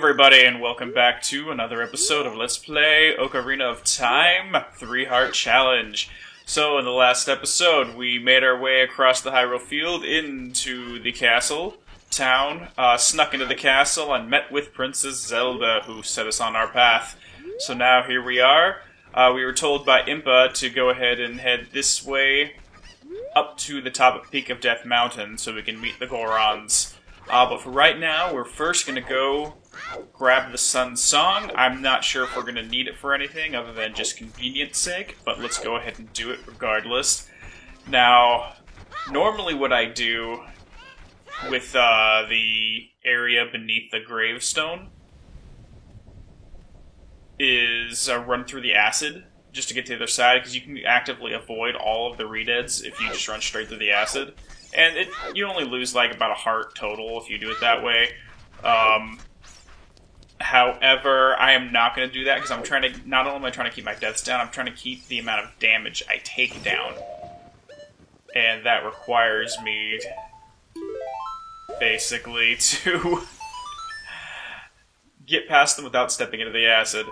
everybody, and welcome back to another episode of Let's Play Ocarina of Time 3-Heart Challenge. So, in the last episode, we made our way across the Hyrule Field into the castle, town, snuck into the castle, and met with Princess Zelda, who set us on our path. So now here we are. We were told by Impa to go ahead and head this way up to the top of Peak of Death Mountain so we can meet the Gorons. But for right now, we're first going to go grab the Sun Song. I'm not sure if we're going to need it for anything other than just convenience sake, but let's go ahead and do it regardless. Now, normally what I do with the area beneath the gravestone is run through the acid just to get to the other side, because you can actively avoid all of the redeads if you just run straight through the acid. And you only lose like about a heart total if you do it that way. However, I am not going to do that because I'm trying to, not only am I trying to keep my deaths down, I'm trying to keep the amount of damage I take down. And that requires me, basically, to get past them without stepping into the acid.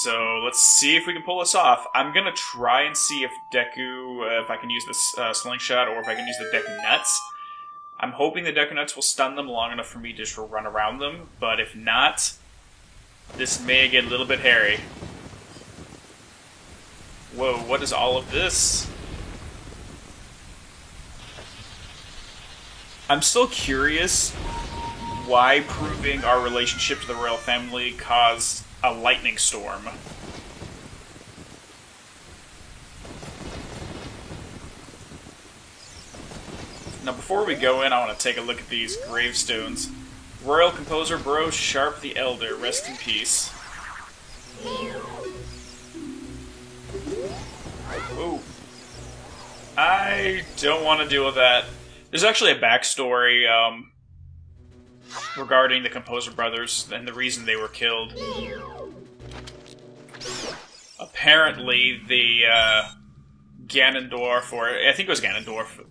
So, let's see if we can pull this off. I'm gonna try and see if Deku, if I can use this slingshot, or if I can use the Deku Nuts. I'm hoping the Deku Nuts will stun them long enough for me to just run around them, but if not, this may get a little bit hairy. Whoa, what is all of this? I'm still curious why proving our relationship to the royal family caused a lightning storm. Now before we go in, I want to take a look at these gravestones. Royal Composer Bro Sharp the Elder, rest in peace. Ooh. I don't want to deal with that. There's actually a backstory, regarding the Composer Brothers and the reason they were killed. Apparently, the Ganondorf, or I think it was Ganondorf,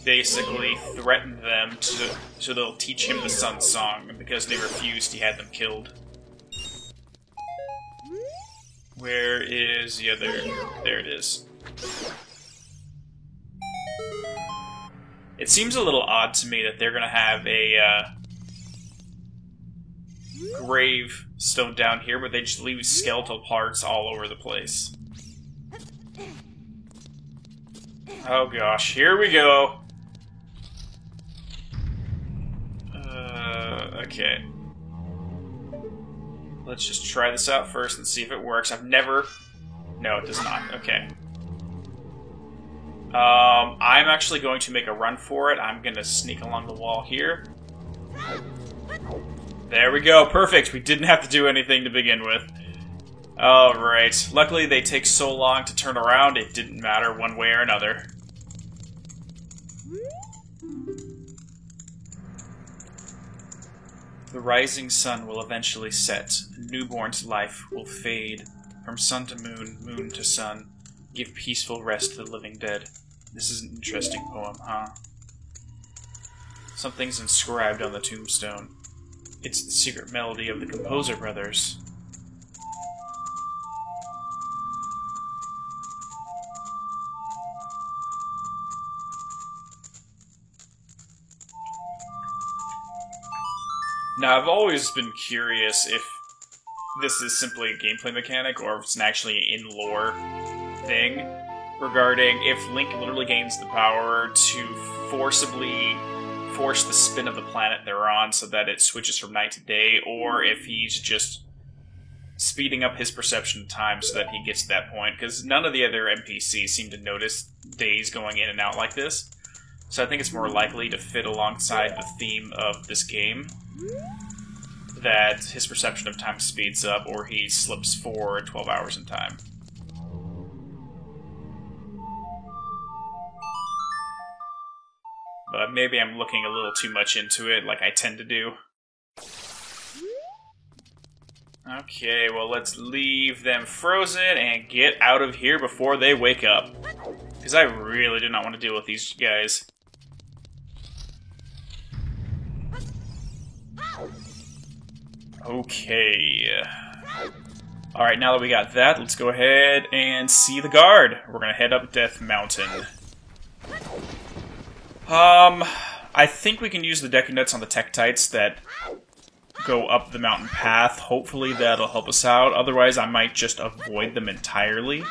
basically threatened them so they'll teach him the Sun Song, and because they refused, he had them killed. Where is the other? There it is. It seems a little odd to me that they're going to have a gravestone down here, but they just leave skeletal parts all over the place. Oh gosh, here we go. Okay. Let's just try this out first and see if it works. I've never... No, it does not. Okay. I'm actually going to make a run for it. I'm going to sneak along the wall here. There we go. Perfect. We didn't have to do anything to begin with. Alright. Luckily, they take so long to turn around, it didn't matter one way or another. The rising sun will eventually set. A newborn's life will fade. From sun to moon, moon to sun. Give peaceful rest to the living dead. This is an interesting poem, huh? Something's inscribed on the tombstone. It's the secret melody of the Composer Brothers. Now, I've always been curious if this is simply a gameplay mechanic or if it's an actually in-lore thing regarding if Link literally gains the power to forcibly force the spin of the planet they're on so that it switches from night to day, or if he's just speeding up his perception of time so that he gets to that point, because none of the other NPCs seem to notice days going in and out like this. So I think it's more likely to fit alongside the theme of this game, that his perception of time speeds up, or he slips forward 12 hours in time. But maybe I'm looking a little too much into it, like I tend to do. Okay, well, let's leave them frozen and get out of here before they wake up. Because I really do not want to deal with these guys. Okay. Alright, now that we got that, let's go ahead and see the guard. We're gonna head up Death Mountain. I think we can use the Deku-Nuts on the Tektites that go up the mountain path. Hopefully that'll help us out. Otherwise, I might just avoid them entirely.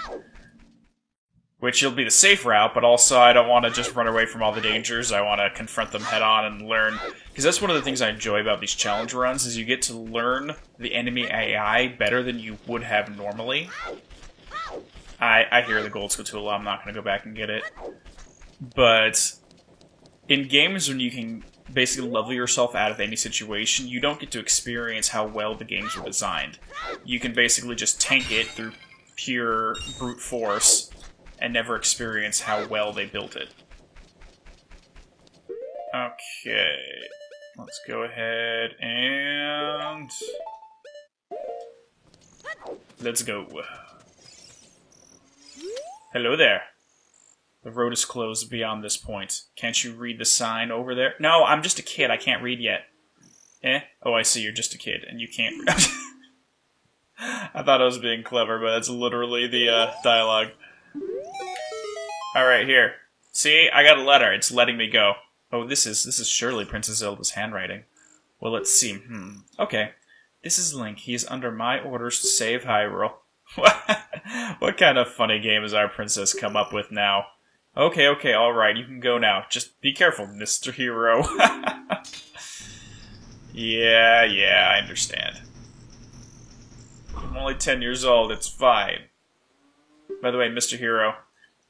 Which will be the safe route, but also I don't want to just run away from all the dangers. I want to confront them head-on and learn. Because that's one of the things I enjoy about these challenge runs, is you get to learn the enemy AI better than you would have normally. I hear the Gold Scutula, I'm not going to go back and get it. But in games when you can basically level yourself out of any situation, you don't get to experience how well the games were designed. You can basically just tank it through pure brute force and never experience how well they built it. Okay, let's go ahead and let's go. Hello there. The road is closed beyond this point. Can't you read the sign over there? No, I'm just a kid. I can't read yet. Eh? Oh, I see. You're just a kid, and you can't read. I thought I was being clever, but that's literally the dialogue. Alright, here. See? I got a letter. It's letting me go. Oh, this is surely Princess Zelda's handwriting. Well, let's see. Okay. This is Link. He is under my orders to save Hyrule. What kind of funny game has our princess come up with now? Okay, alright, you can go now. Just be careful, Mr. Hero. Yeah, I understand. I'm only 10 years old, it's fine. By the way, Mr. Hero,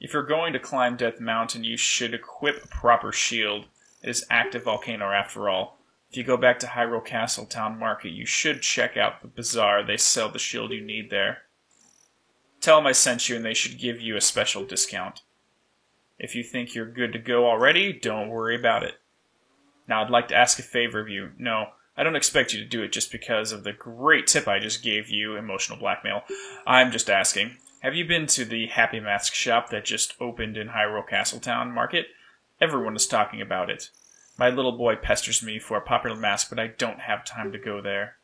if you're going to climb Death Mountain, you should equip a proper shield. It is active volcano after all. If you go back to Hyrule Castle Town Market, you should check out the bazaar. They sell the shield you need there. Tell them I sent you and they should give you a special discount. If you think you're good to go already, don't worry about it. Now, I'd like to ask a favor of you. No, I don't expect you to do it just because of the great tip I just gave you, emotional blackmail. I'm just asking. Have you been to the Happy Mask shop that just opened in Hyrule Castle Town Market? Everyone is talking about it. My little boy pesters me for a popular mask, but I don't have time to go there.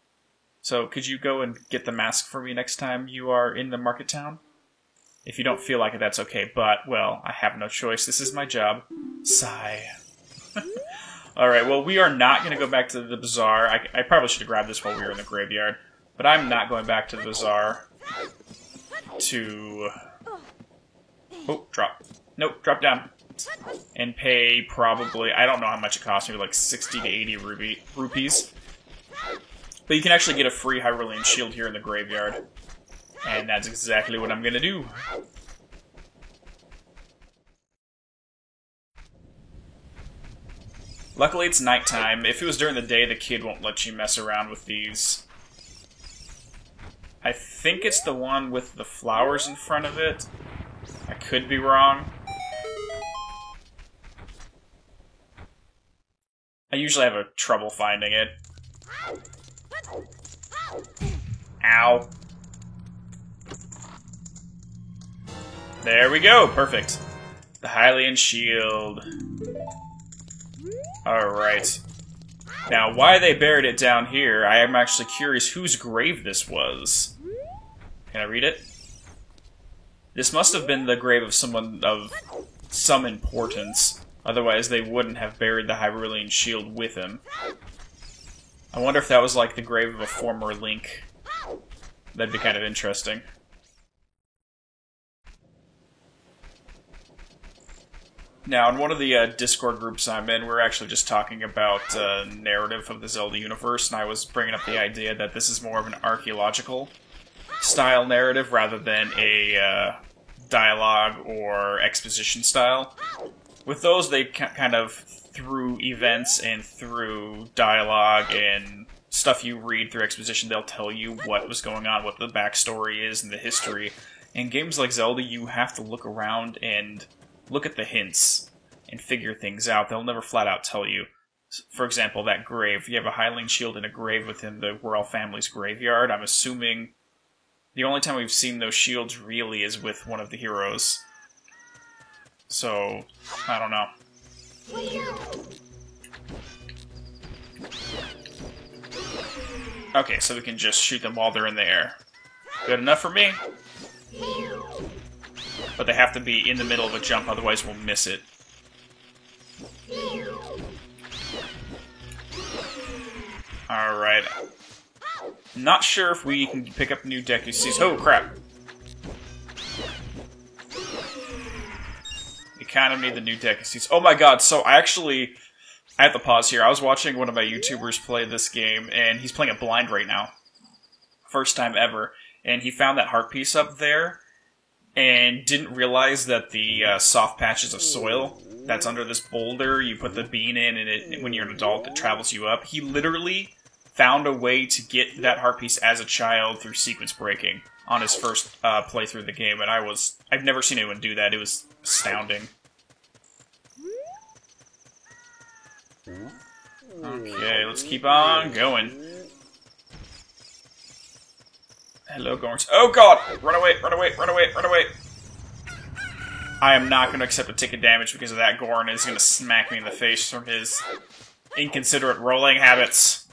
So, could you go and get the mask for me next time you are in the market town? If you don't feel like it, that's okay, but, well, I have no choice. This is my job. Sigh. Alright, well, we are not going to go back to the bazaar. I probably should have grabbed this while we were in the graveyard, but I'm not going back to the bazaar to... Oh, drop. Nope, drop down. And pay probably, I don't know how much it costs, maybe like 60 to 80 rupees. But you can actually get a free Hyrulean shield here in the graveyard. And that's exactly what I'm gonna do. Luckily it's nighttime. If it was during the day, the kid won't let you mess around with these. I think it's the one with the flowers in front of it. I could be wrong. I usually have trouble finding it. Ow. There we go, perfect. The Hylian shield. Alright. Now, why they buried it down here, I am actually curious whose grave this was. Can I read it? This must have been the grave of someone of some importance. Otherwise, they wouldn't have buried the Hyrulean shield with him. I wonder if that was like the grave of a former Link. That'd be kind of interesting. Now, in one of the Discord groups I'm in, we're actually just talking about narrative of the Zelda universe, and I was bringing up the idea that this is more of an archaeological style narrative rather than a dialogue or exposition style. With those, they kind of, through events and through dialogue and stuff you read through exposition, they'll tell you what was going on, what the backstory is, and the history. In games like Zelda, you have to look around and look at the hints and figure things out. They'll never flat out tell you. For example, that grave. You have a Hylian shield in a grave within the royal family's graveyard. I'm assuming the only time we've seen those shields really is with one of the heroes. So, I don't know. Okay, so we can just shoot them while they're in the air. Good enough for me. But they have to be in the middle of a jump, otherwise we'll miss it. Alright. Not sure if we can pick up new Deku Seeds. Oh, crap. We kind of need the new Deku Seeds. Oh my god, so I have to pause here. I was watching one of my YouTubers play this game, and he's playing it blind right now. First time ever. And he found that heart piece up there, and didn't realize that the soft patches of soil that's under this boulder, you put the bean in, and when you're an adult, it travels you up. He literally found a way to get that heart piece as a child through sequence breaking on his first playthrough of the game, and I've never seen anyone do that. It was astounding. Okay, let's keep on going. Hello, Gorns. Oh god! Run away, run away, run away, run away! I am not going to accept a tick of damage because of that. Gorn is going to smack me in the face from his inconsiderate rolling habits.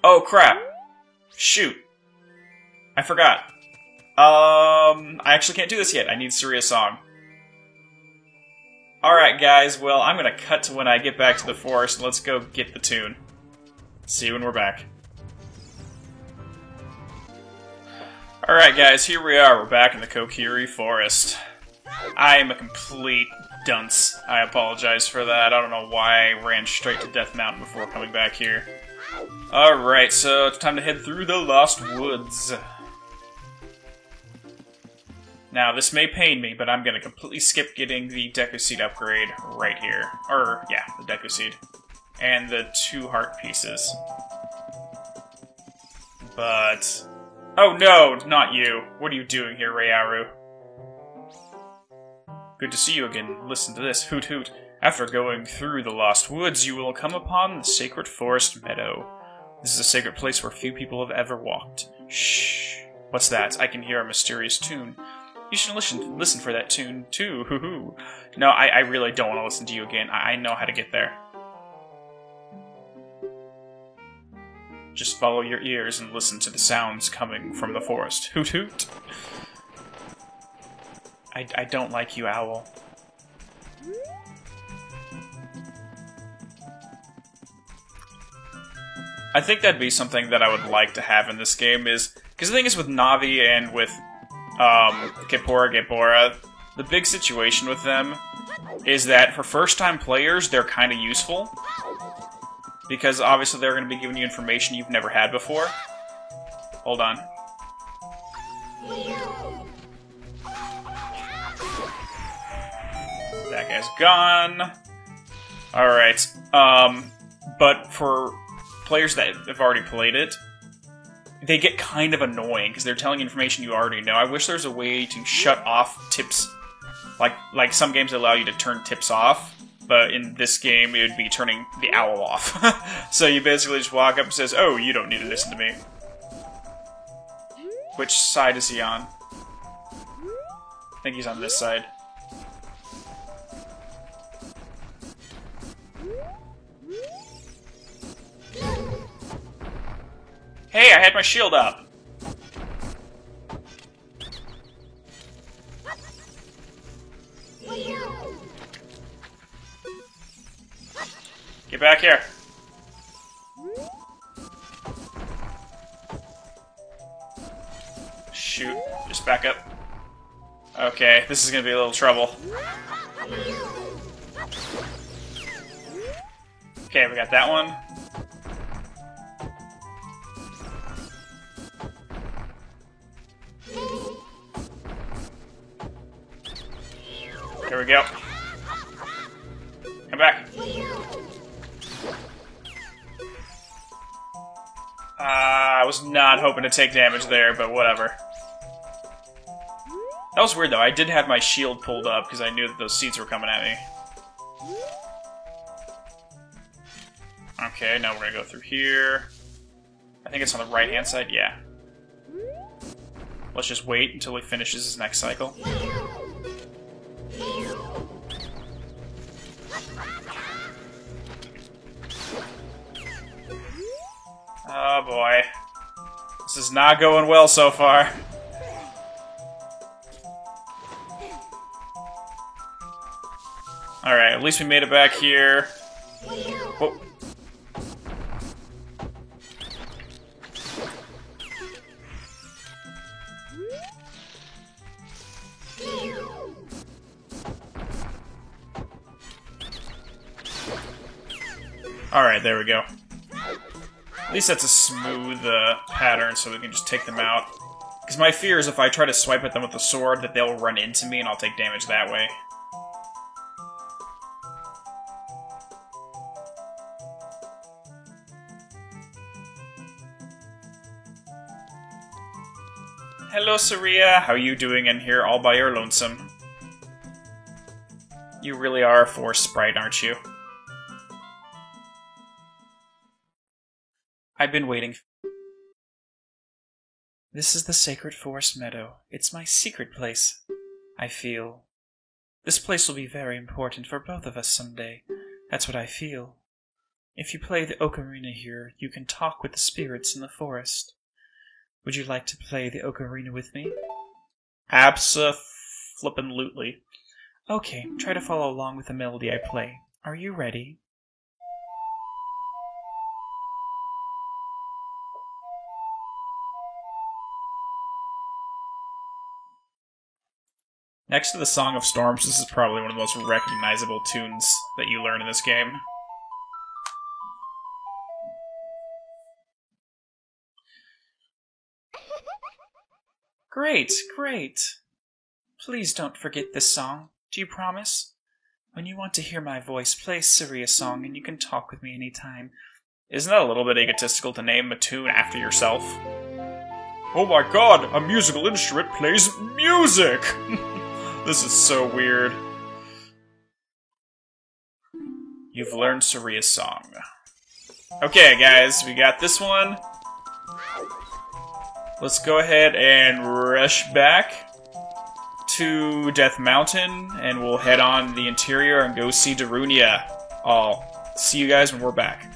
Oh crap! Shoot. I forgot. I actually can't do this yet. I need Suria's song. Alright guys, well, I'm going to cut to when I get back to the forest. Let's go get the tune. See you when we're back. Alright guys, here we are. We're back in the Kokiri Forest. I am a complete dunce. I apologize for that. I don't know why I ran straight to Death Mountain before coming back here. Alright, so it's time to head through the Lost Woods. Now, this may pain me, but I'm going to completely skip getting the Deku Seed upgrade right here. Or, yeah, the Deku Seed. And the 2 heart pieces. But... oh no, not you. What are you doing here, Rayaru? Good to see you again. Listen to this. Hoot hoot. After going through the Lost Woods, you will come upon the Sacred Forest Meadow. This is a sacred place where few people have ever walked. Shh. What's that? I can hear a mysterious tune. You should listen for that tune, too. Hoo-hoo. No, I really don't want to listen to you again. I know how to get there. Just follow your ears and listen to the sounds coming from the forest. Hoot hoot. I don't like you, Owl. I think that'd be something that I would like to have in this game is... because the thing is with Navi and with Gepora, the big situation with them is that for first-time players, they're kind of useful. Because obviously they're going to be giving you information you've never had before. Hold on. That guy's gone. Alright. But for players that have already played it, they get kind of annoying because they're telling you information you already know. I wish there's a way to shut off tips. Like some games allow you to turn tips off. But in this game, it would be turning the owl off. So you basically just walk up and says, oh, you don't need to listen to me. Which side is he on? I think he's on this side. Hey, I had my shield up! Get back here! Shoot. Just back up. Okay, this is gonna be a little trouble. Okay, we got that one. There we go. Come back. I was not hoping to take damage there, but whatever. That was weird, though. I did have my shield pulled up because I knew that those seeds were coming at me. Okay, now we're gonna go through here. I think it's on the right-hand side. Yeah. Let's just wait until he finishes his next cycle. Oh boy. This is not going well so far. Alright, at least we made it back here. Whoa. Alright, there we go. At least that's a smooth pattern so we can just take them out. Because my fear is if I try to swipe at them with the sword that they'll run into me and I'll take damage that way. Hello, Saria. How you doing in here all by your lonesome? You really are a forest sprite, aren't you? I've been waiting. This is the Sacred Forest Meadow. It's my secret place. I feel this place will be very important for both of us someday. That's what I feel. If you play the ocarina here, you can talk with the spirits in the forest. Would you like to play the ocarina with me? Abso-flippin-lutely. Okay, try to follow along with the melody I play. Are you ready? Next to the Song of Storms, this is probably one of the most recognizable tunes that you learn in this game. Great, great. Please don't forget this song. Do you promise? When you want to hear my voice, play Saria's song and you can talk with me anytime. Isn't that a little bit egotistical to name a tune after yourself? Oh my god, a musical instrument plays music! This is so weird. You've learned Saria's song. Okay, guys, we got this one. Let's go ahead and rush back to Death Mountain, and we'll head on the interior and go see Darunia. I'll see you guys when we're back.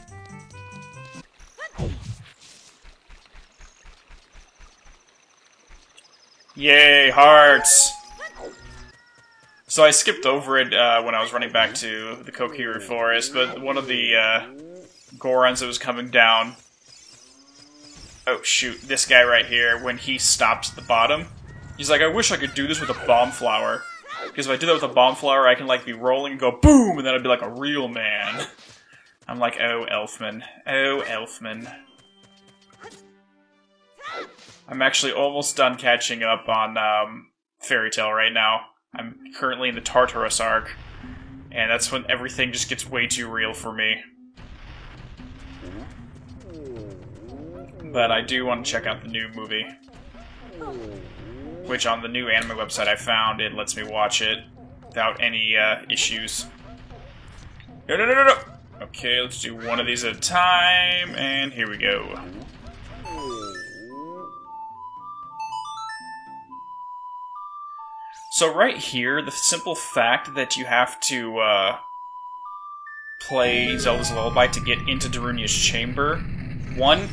Yay, hearts! So I skipped over it when I was running back to the Kokiri Forest, but one of the Gorons that was coming down... Oh shoot, this guy right here, when he stops at the bottom, he's like, I wish I could do this with a bomb flower. Because if I do that with a bomb flower, I can like be rolling and go boom, and then I'd be like a real man. I'm like, oh, Elfman. Oh, Elfman. I'm actually almost done catching up on Fairy Tail right now. I'm currently in the Tartarus arc, and that's when everything just gets way too real for me. But I do want to check out the new movie. Which on the new anime website I found, it lets me watch it without any issues. No, no, no, no, no! Okay, let's do one of these at a time, and here we go. So right here, the simple fact that you have to play Zelda's Lullaby to get into Darunia's chamber, one,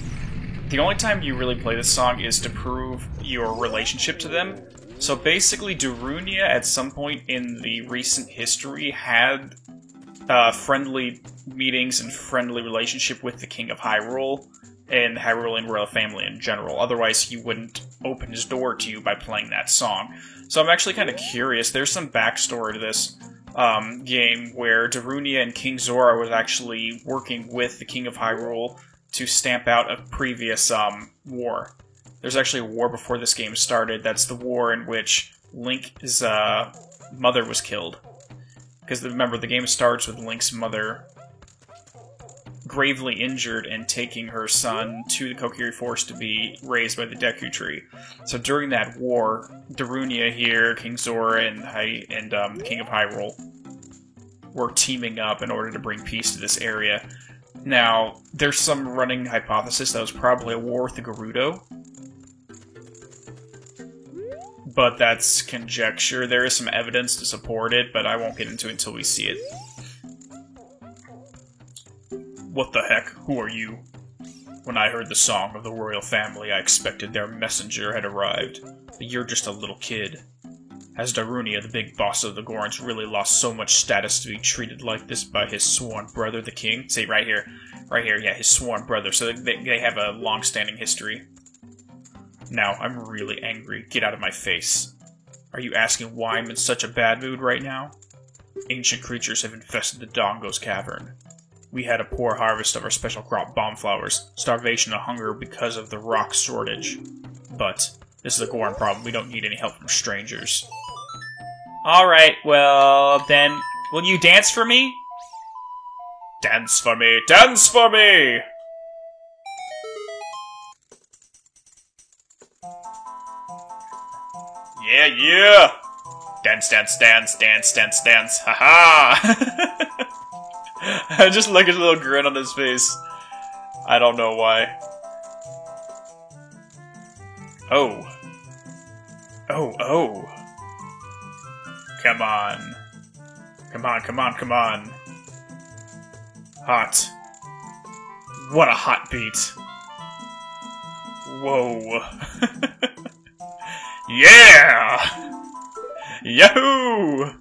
the only time you really play this song is to prove your relationship to them. So basically, Darunia at some point in the recent history had friendly meetings and friendly relationship with the King of Hyrule and the Hyrulean royal family in general. Otherwise, he wouldn't open his door to you by playing that song. So I'm actually kind of curious. There's some backstory to this game where Darunia and King Zora was actually working with the King of Hyrule to stamp out a previous war. There's actually a war before this game started. That's the war in which Link's mother was killed. Because remember, the game starts with Link's mother gravely injured and taking her son to the Kokiri Forest to be raised by the Deku Tree. So during that war, Darunia here, King Zora, and the King of Hyrule were teaming up in order to bring peace to this area. Now, there's some running hypothesis that was probably a war with the Gerudo. But that's conjecture. There is some evidence to support it, but I won't get into it until we see it. What the heck? Who are you? When I heard the song of the royal family, I expected their messenger had arrived. But you're just a little kid. Has Darunia, the big boss of the Gorons, really lost so much status to be treated like this by his sworn brother, the king? See, right here, yeah, his sworn brother. So they have a long-standing history. Now, I'm really angry. Get out of my face. Are you asking why I'm in such a bad mood right now? Ancient creatures have infested the Dodongo's cavern. We had a poor harvest of our special crop bomb flowers, starvation and hunger because of the rock shortage. But this is a Goron problem. We don't need any help from strangers. Alright, well, then, will you dance for me? Dance for me! Dance for me! Yeah, yeah! Dance, dance, dance, dance, dance, dance. Haha! I just like his little grin on his face. I don't know why. Oh. Oh, oh. Come on. Come on, come on, come on. Hot. What a hot beat. Whoa. Yeah! Yahoo!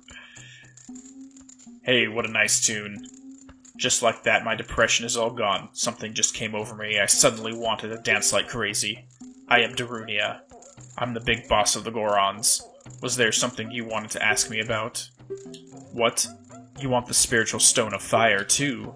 Hey, what a nice tune. Just like that, my depression is all gone. Something just came over me. I suddenly wanted to dance like crazy. I am Darunia. I'm the big boss of the Gorons. Was there something you wanted to ask me about? What? You want the Spiritual Stone of Fire, too?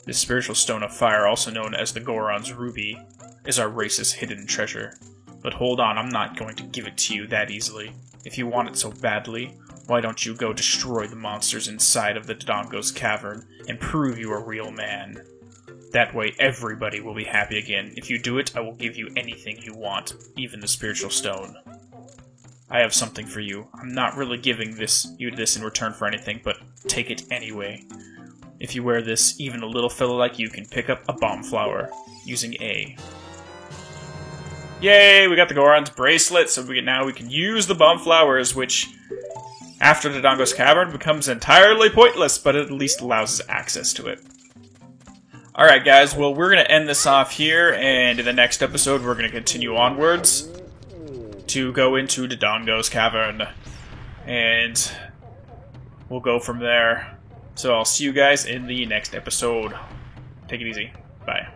The Spiritual Stone of Fire, also known as the Goron's Ruby, is our race's hidden treasure. But hold on, I'm not going to give it to you that easily. If you want it so badly, why don't you go destroy the monsters inside of the Dodongo's cavern and prove you a real man? That way everybody will be happy again. If you do it, I will give you anything you want, even the Spiritual Stone. I have something for you. I'm not really giving you this in return for anything, but take it anyway. If you wear this, even a little fella like you can pick up a bomb flower, using A. Yay, we got the Goron's bracelet, so now we can use the bomb flowers, which, after the Dodongo's cavern, becomes entirely pointless, but it at least allows us access to it. Alright guys, well we're going to end this off here, and in the next episode we're going to continue onwards to go into the Dodongo's cavern, and we'll go from there. So I'll see you guys in the next episode. Take it easy. Bye.